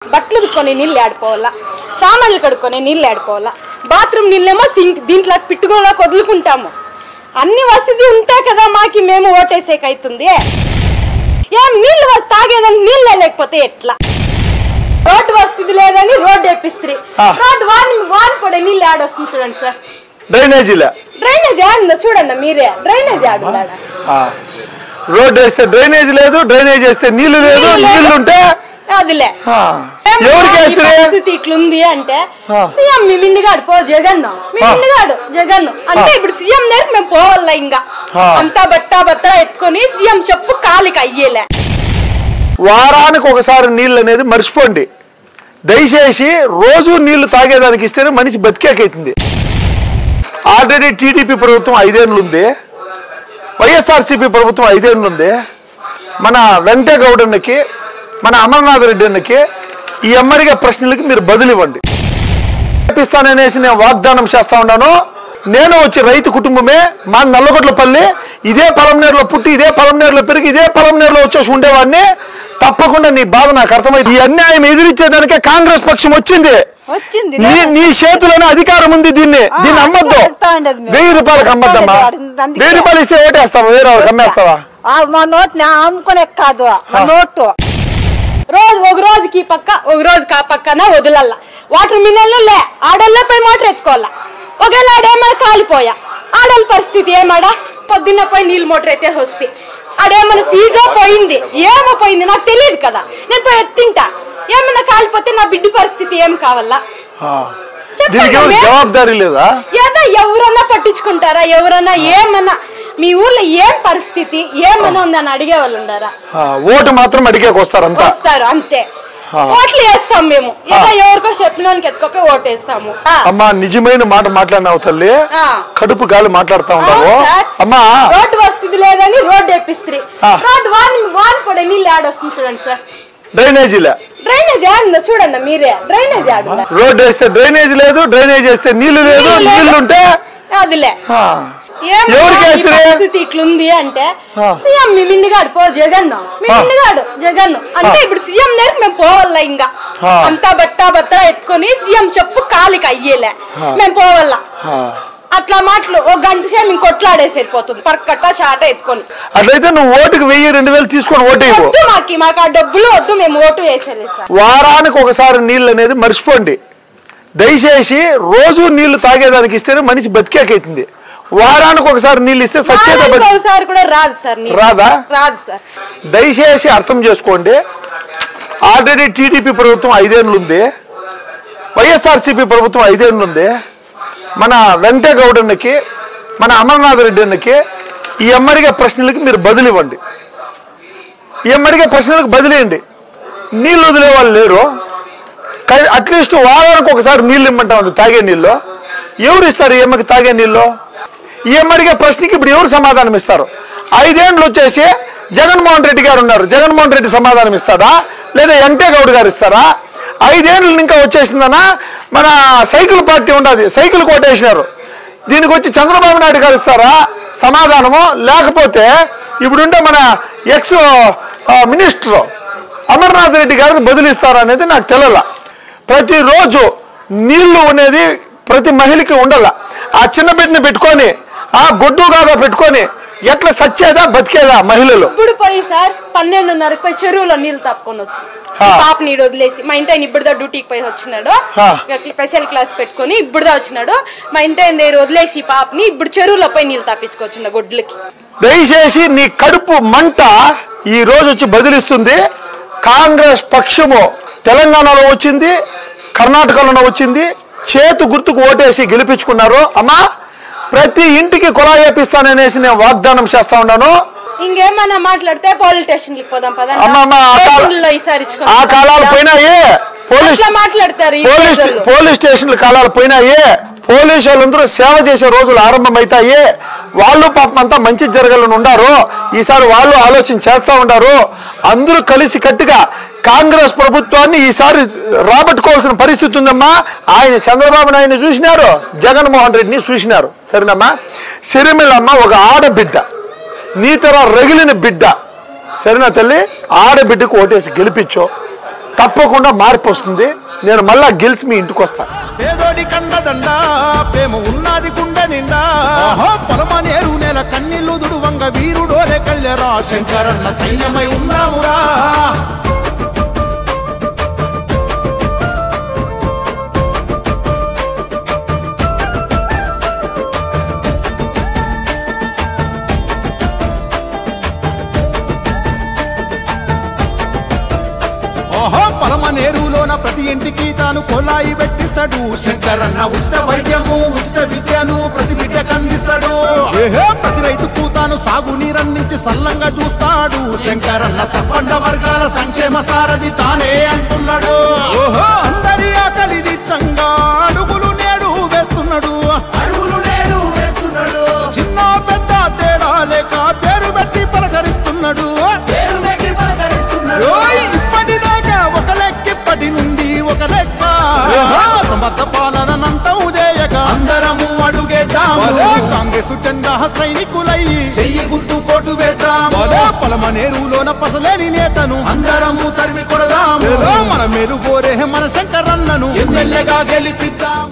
బట్టలు ఉతుక్కొని నీళ్ళు ఆడిపోవాలా, సామాన్లు కడుక్కొని నీళ్ళు ఆడిపోవాలా, బాత్రూమ్ నీళ్ళేమో సింక్ దీంట్లో పిట్టుకోలా వదులుకుంటాము. అన్ని వసతి ఉంటే కదా మాకి మేము ఓటేసేకైతుంది. ఏం నీళ్ళు తాగేదని నీళ్ళే లేకపోతే ఎట్లా? రోడ్డు వసతి లేదని రోడ్డు వేపిస్త్రీ, రోడ్డు వాన్ పడే నీళ్ళు ఆడొస్తుంది చూడండి సార్. డ్రైనేజ్ ఆడిందో చూడండి మీరే, డ్రైనేజ్ ఆడున్నాడా? రోడ్డు వేస్తే డ్రైనేజ్ లేదు, డ్రైనేజ్ వేస్తే నీళ్లు లేదు, నీళ్లు ఉంటే అదిలే. పరిస్థితి ఇట్లుంది అంటే సీఎం మీ మిండిగాడు పో జగన్, మీ మిండిగాడు జగన్ అంటే ఇప్పుడు సీఎం దగ్గర మేము పోవాలా? ఇంకా అంతా బట్టా ఎత్తుకొని సీఎం చెప్పు కాలికి అయ్యేలే. వారానికి ఒకసారి నీళ్ళు అనేది మర్చిపోండి దయచేసి. రోజు నీళ్లు తాగేదానికి ఇస్తేనే మనిషి బతికేకైతుంది. ఆల్రెడీ టీడీపీ ప్రభుత్వం 5 ఏళ్ళు ఉంది, వైఎస్ఆర్సీపీ ప్రభుత్వం 5 ఏళ్ళు ఉంది. మన వెంకటగౌడన్నకి, మన అమర్నాథ్ రెడ్డి అన్నకి ఈ అమ్మడిగా ప్రశ్నలకి మీరు బదులు ఇవ్వండి. చేపిస్తాననేసి నేను వాగ్దానం చేస్తా ఉన్నాను. నేను వచ్చి రైతు కుటుంబమే, మా నల్లగొడ్లపల్లి, ఇదే పొలంనేరులో పుట్టి, ఇదే పొలంనేరులో పెరిగి, ఇదే పొలంనేరులో వచ్చేసి ఉండేవాడిని. తప్పకుండా నీ బాధ నాకు అర్థమైంది. ఈ అన్యాయం ఎదిరించేదానికే కాంగ్రెస్ పక్షం వచ్చింది. నీ చేతిలోనే అధికారం ఉంది. దీన్ని అమ్మద్దు. 1000 రూపాయలకు అమ్మద్దమ్మా. 1000 రూపాయలు ఇస్తే ఓటేస్తావా? వేరే వాళ్ళకి అమ్మేస్తావా? అమ్ముకునే కాదు నోటు. రోజు ఒక రోజుకి పక్క, ఒక రోజుకి ఆ పక్కన వదలల్లా. వాటర్ మినల్లు లే, ఆడల్లో పోయి మోటార్ ఎత్తుకోవాలా. ఒకవేళ ఆడేమైనా కాలిపోయా, ఆడల పరిస్థితి ఏమాడా? పొద్దున్న పోయి నీళ్ళు మోటార్ అయితే వస్తే ఆడేమైనా ఫీజో పోయింది, ఏమో పోయింది నాకు తెలియదు కదా. నేను పోయి ఎత్తింటా, ఏమన్నా కాలిపోతే నా బిడ్డ పరిస్థితి ఏం కావాలా? జవాబారి లేదా? ఏదో ఎవరన్నా పట్టించుకుంటారా? ఎవరన్నా ఏమన్నా మీ ఊర్లో ఏం పరిస్థితి ఏమన్నా ఉందని అడిగే వాళ్ళు ఉండారా? ఓటు మాత్రం అడిగేకి వస్తారు అంతే. ఓట్లు వేస్తాం మేము, ఏదో ఎవరికో చెప్పినోనికి ఎత్తుకోపోయి ఓటేస్తాము. అమ్మా నిజమైన మాట మాట్లాడినావు తల్లి, కడుపు గాలి మాట్లాడుతా ఉన్నావు. అమ్మా రోడ్డు వసతి లేదని రోడ్డు వేపిస్త్రీ, రోడ్డు వాన్ పడే నీళ్ళు ఆడొస్తుంది చూడండి సార్. డ్రైనేజ్ ఆడిందో చూడండి మీరే, డ్రైనేజ్ ఆడుందా? రోడ్డు వేస్తే డ్రైనేజ్ లేదు, డ్రైనేజ్ వేస్తే నీళ్లు లేదు, నీళ్లు ఉంటే అదిలే. పరిస్థితి ఇట్లుంది అంటే సీఎం మీ మిండిగాడు పో జగన్, మీ మిండిగాడు జగన్ అంటే ఇప్పుడు సీఎం దగ్గర మేము పోవాలా? ఇంకా అంతా బట్టా ఎత్తుకొని సీఎం చెప్పు కాలికి అయ్యేలే మేము పోవాలా. అట్లా మాటలు ఒక గంట సేపు ఇంకొట్లాడేసి వెళ్ళిపోతుంది పర్కట్ట చాట ఎత్తుకొని. అట్లయితే నువ్వు ఓటుకు 1000-2000 తీసుకొని ఓటు మాకు ఆ డబ్బులు వద్దు, మేము ఓటు వేసేది. వారానికి ఒకసారి నీళ్ళు అనేది మర్చిపోండి దయచేసి. రోజు నీళ్లు తాగేదానికి ఇస్తేనే మనిషి బతికేకైతుంది. వారానికి ఒకసారి నీళ్ళు ఇస్తే ఒకసారి కూడా రాదు సార్. రాదా? రాదు సార్. దయచేసి అర్థం చేసుకోండి. ఆల్రెడీ టీడీపీ ప్రభుత్వం 5 ఏళ్ళు ఉంది, వైఎస్ఆర్సీపీ ప్రభుత్వం 5 ఏళ్ళు ఉంది. మన వెంకటగౌడన్నకి, మన అమర్నాథ్ రెడ్డి అన్నకి ఈ అమ్మడిగా ప్రశ్నలకి మీరు బదులు ఇవ్వండి. ఈ అమ్మడిగా ప్రశ్నలకు బదిలేయండి. నీళ్ళు వదిలే వాళ్ళు లేరు. అట్లీస్ట్ వారానికి ఒకసారి నీళ్ళు ఇమ్మంటాం. తాగే నీళ్ళు ఎవరు ఇస్తారు? ఈ అమ్మకి తాగే నీళ్ళు ఈ అమ్మడిగా ప్రశ్నకి ఇప్పుడు ఎవరు సమాధానం ఇస్తారు? 5 ఏళ్ళు వచ్చేసి జగన్మోహన్ రెడ్డి గారు ఉన్నారు, జగన్మోహన్ రెడ్డి సమాధానం ఇస్తాడా లేదా వెంకటగౌడ్ గారు ఇస్తారా? 5 ఏళ్ళు ఇంకా వచ్చేసిందనా మన సైకిల్ పార్టీ ఉండదు, సైకిల్ కొట్టేసినారు. దీనికి వచ్చి చంద్రబాబు నాయుడు గారు ఇస్తారా సమాధానము? లేకపోతే ఇప్పుడుంటే మన ఎక్స్ మినిస్టర్ అమర్నాథ్ రెడ్డి గారికి బదిలిస్తారా అనేది నాకు తెలియాల. ప్రతిరోజు నీళ్లు అనేది ప్రతి మహిళకి ఉండాల. ఆ చిన్న బిడ్డని పెట్టుకొని, ఆ గొడ్డుగా పెట్టుకొని ఎట్లా సచ్చేదా బతికేదా మహిళలు? ఇప్పుడు పోయి సార్ 12:30 పోయి చెరువులో నీళ్ళు తప్పుకొని వస్తాయి. పాప నీడు వదిలేసి మా ఇంటి ఆయన ఇప్పుడుదా డ్యూటీకి పోయి వచ్చినాడు, స్పెషల్ క్లాస్ పెట్టుకొని ఇప్పుడుదా వచ్చినాడు. మా ఇంటి ఆయన దగ్గర వదిలేసి పాపని ఇప్పుడు చెరువులో పోయి నీళ్ళు తప్పించుకొచ్చిన గొడ్లకి. దయచేసి నీ కడుపు మంట ఈ రోజు వచ్చి బదిలిస్తుంది. కాంగ్రెస్ పక్షము తెలంగాణలో వచ్చింది, కర్ణాటకలో వచ్చింది, చేతు గుర్తుకు ఓటేసి గెలిపించుకున్నారు. అమ్మా ప్రతి ఇంటికి కుళాయి వేపిస్తాననేసి నేను వాగ్దానం చేస్తా ఉన్నాను. ఇంకేమన్నా మాట్లాడితే పోలీస్ స్టేషన్ పోదాం పదండి. ఆ కాలాలు పోయినాయి, పోలీస్ స్టేషన్ల కాలాలు పోయినాయి. పోలీసు వాళ్ళందరూ సేవ చేసే రోజులు ఆరంభమవుతాయి. వాళ్ళు పాపం అంతా మంచి జరగాలని ఉండారు. ఈసారి వాళ్ళు ఆలోచన చేస్తూ ఉండారు. అందరూ కలిసి కట్టుగా కాంగ్రెస్ ప్రభుత్వాన్ని ఈసారి రాబట్టుకోవాల్సిన పరిస్థితి ఉందమ్మా. ఆయన చంద్రబాబు నాయుడిని చూసినారు, జగన్మోహన్ రెడ్డిని చూసినారు. సరేనమ్మా, షర్మిలమ్మ ఒక ఆడబిడ్డ, నీ తర రగిలిన బిడ్డ. సరేనా తల్లి? ఆడబిడ్డకు ఓటేసి గెలిపించో. తప్పకుండా మార్పు వస్తుంది. నేను మళ్ళా గెలిచి మీ ఇంటికి వస్తాను. పేదోడి కండదండ ప్రేమ ఉన్నది గుండె నిండా పొలమనేరు నెల కన్నీళ్లు దుడువంగ వీరుడోరే కళ్యరా శంకరన్న సైన్యమై ఉన్నామురా. పొలమనేరులోన ప్రతి ఇంటికి తాను కొలాయి పెట్టిస్తాడు శంకరన్న. ఉచిత వైద్యము ఉచిత విద్యను ప్రతి బిడ్డకు అందిస్తాడు. ప్రతి రైతుకు తాను సాగునీరందించి సల్లంగా చూస్తాడు శంకరన్న. సబ్బండ వర్గాల సంక్షేమ సారథి తానే అంటున్నాడు. అందరి ఆకలి తీర్చంగా అడుగులు నేడు వేస్తున్నాడు. చిన్న పెద్ద తేడా లేక పేరు పెట్టి పలకరిస్తున్నాడు. ఇప్పటిదాకా ఒక లెక్క, ఇప్పటి నుండి ఒక లెక్క. సమర్థ పాలనంతా చేయగా అందరము అడుగేద్దాం. కాంగ్రెస్ జెండా సైనికులై చెయ్యి గుర్తు కోటు వేద్దాం. పొలమనేరులోన పసలేని నేతను అందరము తరిమి కొడదాం. మన మేలు కోరే మన శంకరన్నను ఎమ్మెల్యేగా గెలిపిద్దాం.